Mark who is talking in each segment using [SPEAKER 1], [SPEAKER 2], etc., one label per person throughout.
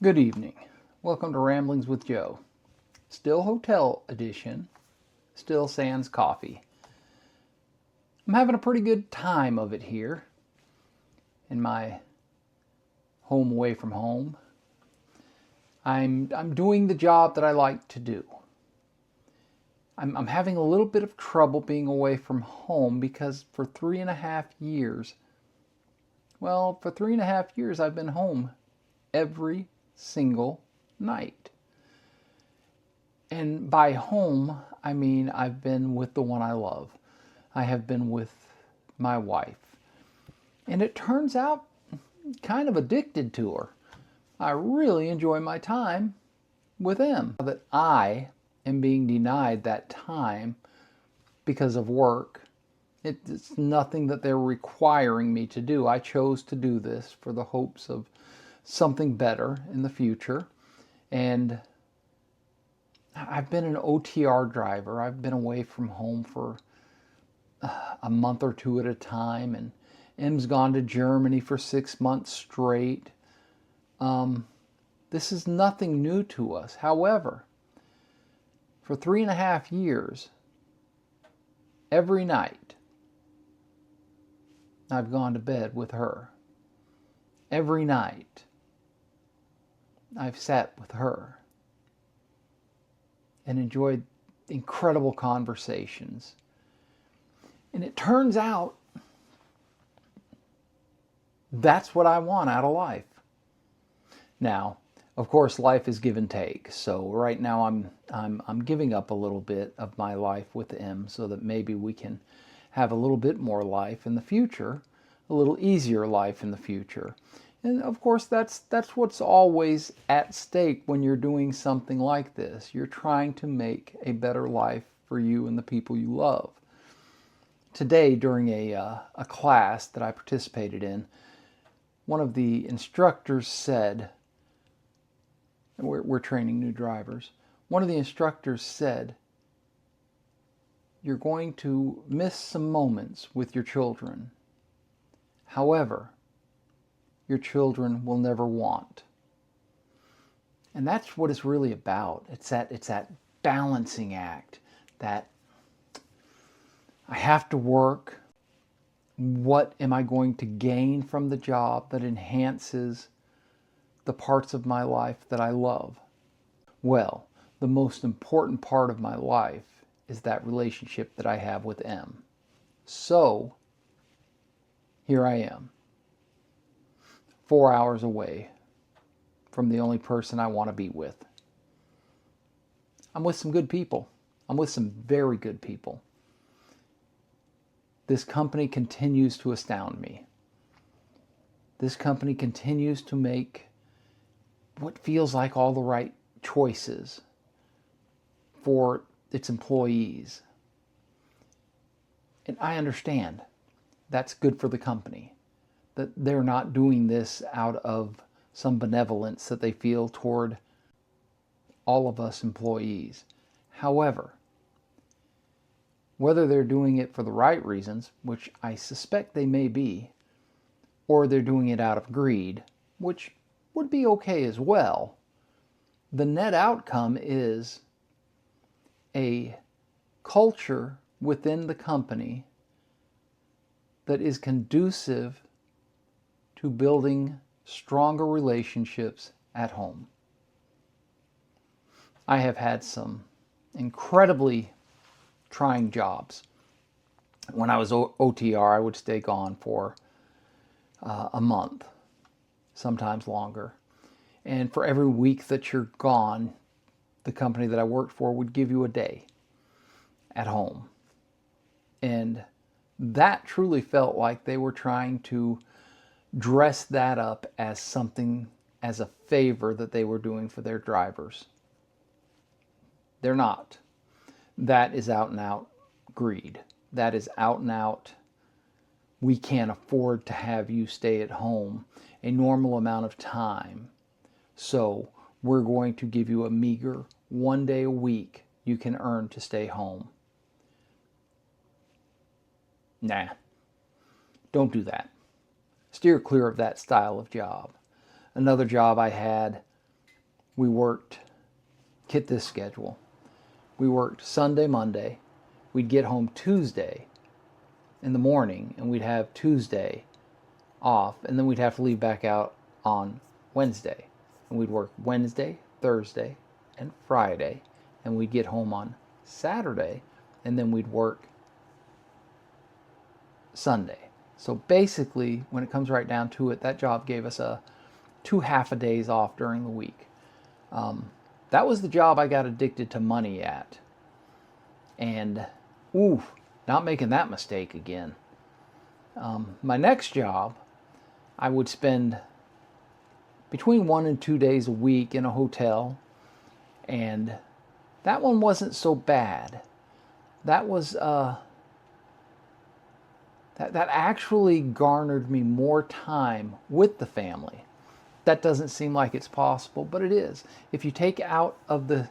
[SPEAKER 1] Good evening. Welcome to Ramblings with Joe. Still hotel edition, still sans coffee. I'm having a pretty good time of it here in my home away from home. I'm doing the job that I like to do. I'm having a little bit of trouble being away from home because for 3.5 years, I've been home every single night. And by home, I mean I've been with the one I love. I have been with my wife. And it turns out kind of addicted to her. I really enjoy my time with them. That I am being denied that time because of work. It's nothing that they're requiring me to do. I chose to do this for the hopes of something better in the future. And I've been an OTR driver. I've been away from home for a month or two at a time, and M's gone to Germany for 6 months straight. This is nothing new to us. However, for 3.5 years, every night, I've gone to bed with her. Every night, I've sat with her and enjoyed incredible conversations. And it turns out that's what I want out of life. Now, of course, life is give and take. So right now I'm giving up a little bit of my life with M so that maybe we can have a little bit more life in the future, a little easier life in the future. And of course, that's what's always at stake when you're doing something like this. You're trying to make a better life for you and the people you love. Today, during a class that I participated in, one of the instructors said, we're training new drivers, one of the instructors said, you're going to miss some moments with your children. However, your children will never want. And that's what it's really about. It's that balancing act that I have to work. What am I going to gain from the job that enhances the parts of my life that I love? Well, the most important part of my life is that relationship that I have with M. So, here I am, 4 hours away from the only person I want to be with. I'm with some good people. I'm with some very good people. This company continues to astound me. This company continues to make what feels like all the right choices for its employees. And I understand that's good for the company, that they're not doing this out of some benevolence that they feel toward all of us employees. However, whether they're doing it for the right reasons, which I suspect they may be, or they're doing it out of greed, which would be okay as well, the net outcome is a culture within the company that is conducive to building stronger relationships at home. I have had some incredibly trying jobs. When I was OTR, I would stay gone for a month, sometimes longer. And for every week that you're gone, the company that I worked for would give you a day at home. And that truly felt like they were trying to dress that up as something, as a favor that they were doing for their drivers. They're not. That is out and out greed. That is out and out, we can't afford to have you stay at home a normal amount of time. So we're going to give you a meager 1 day a week you can earn to stay home. Nah, don't do that. Steer clear of that style of job. Another job I had we worked, get this schedule, we worked Sunday, Monday, we'd get home Tuesday in the morning, and we'd have Tuesday off, and then we'd have to leave back out on Wednesday. And we'd work Wednesday, Thursday, and Friday, and we'd get home on Saturday, and then we'd work Sunday. So basically, when it comes right down to it, that job gave us two half a days off during the week. That was the job I got addicted to money at. And, not making that mistake again. My next job, I would spend between 1 and 2 days a week in a hotel. And that one wasn't so bad. That was, that actually garnered me more time with the family. That doesn't seem like it's possible, but it is. If you take out of the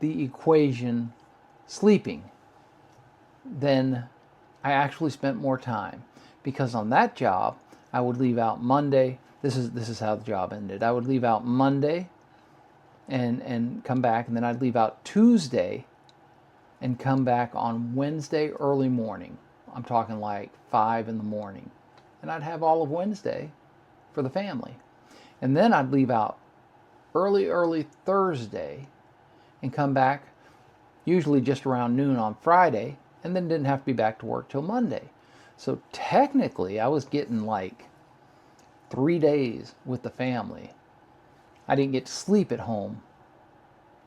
[SPEAKER 1] equation sleeping, then I actually spent more time, because on that job I would leave out Monday. This is how the job ended. I would leave out Monday and come back, and then I'd leave out Tuesday and come back on Wednesday early morning. I'm talking like 5 in the morning. And I'd have all of Wednesday for the family. And then I'd leave out early Thursday and come back usually just around noon on Friday, and then didn't have to be back to work till Monday. So technically I was getting like 3 days with the family. I didn't get to sleep at home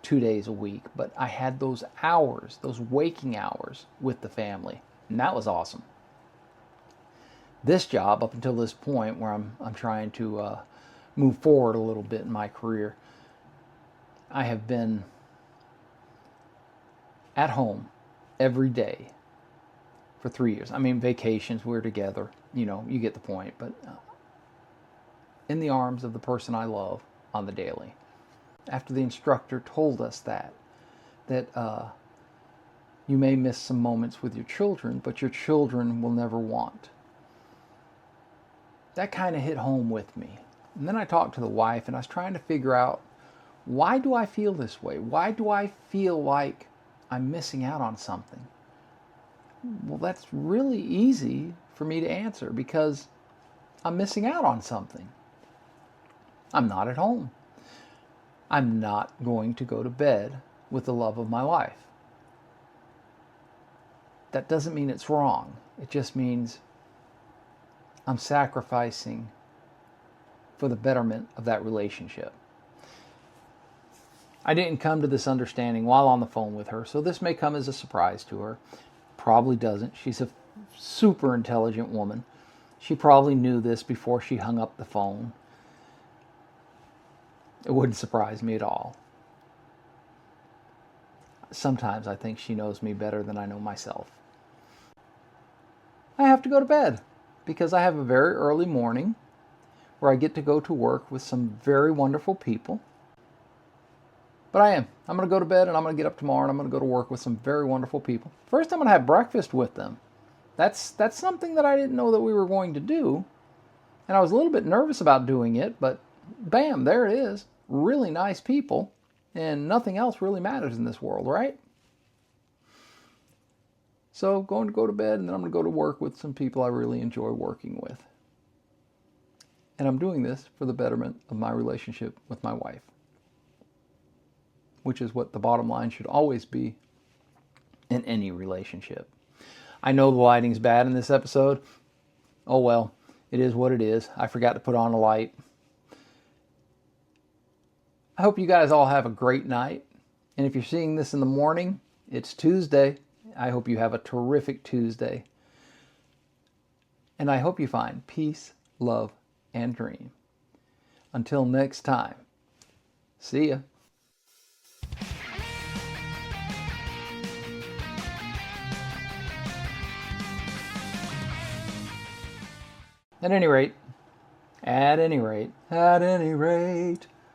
[SPEAKER 1] 2 days a week, but I had those hours, those waking hours with the family, and that was awesome. This job, up until this point where I'm trying to move forward a little bit in my career, I have been at home every day for 3 years. I mean, vacations, we're together, you get the point, but in the arms of the person I love on the daily. After the instructor told us that you may miss some moments with your children, but your children will never want. That kind of hit home with me. And then I talked to the wife, and I was trying to figure out, why do I feel this way? Why do I feel like I'm missing out on something? Well, that's really easy for me to answer, because I'm missing out on something. I'm not at home. I'm not going to go to bed with the love of my life. That doesn't mean it's wrong. It just means I'm sacrificing for the betterment of that relationship. I didn't come to this understanding while on the phone with her, so this may come as a surprise to her. Probably doesn't. She's a super intelligent woman. She probably knew this before she hung up the phone. It wouldn't surprise me at all. Sometimes I think she knows me better than I know myself. I have to go to bed because I have a very early morning where I get to go to work with some very wonderful people. But I'm going to go to bed, and I'm going to get up tomorrow, and I'm going to go to work with some very wonderful people. First, I'm going to have breakfast with them. That's something that I didn't know that we were going to do. And I was a little bit nervous about doing it, but bam, there it is. Really nice people, and nothing else really matters in this world, right? So going to go to bed, and then I'm going to go to work with some people I really enjoy working with. And I'm doing this for the betterment of my relationship with my wife, which is what the bottom line should always be in any relationship. I know the lighting's bad in this episode. Oh well, it is what it is. I forgot to put on a light. I hope you guys all have a great night. And if you're seeing this in the morning, it's Tuesday. I hope you have a terrific Tuesday. And I hope you find peace, love, and dream. Until next time, see ya. At any rate,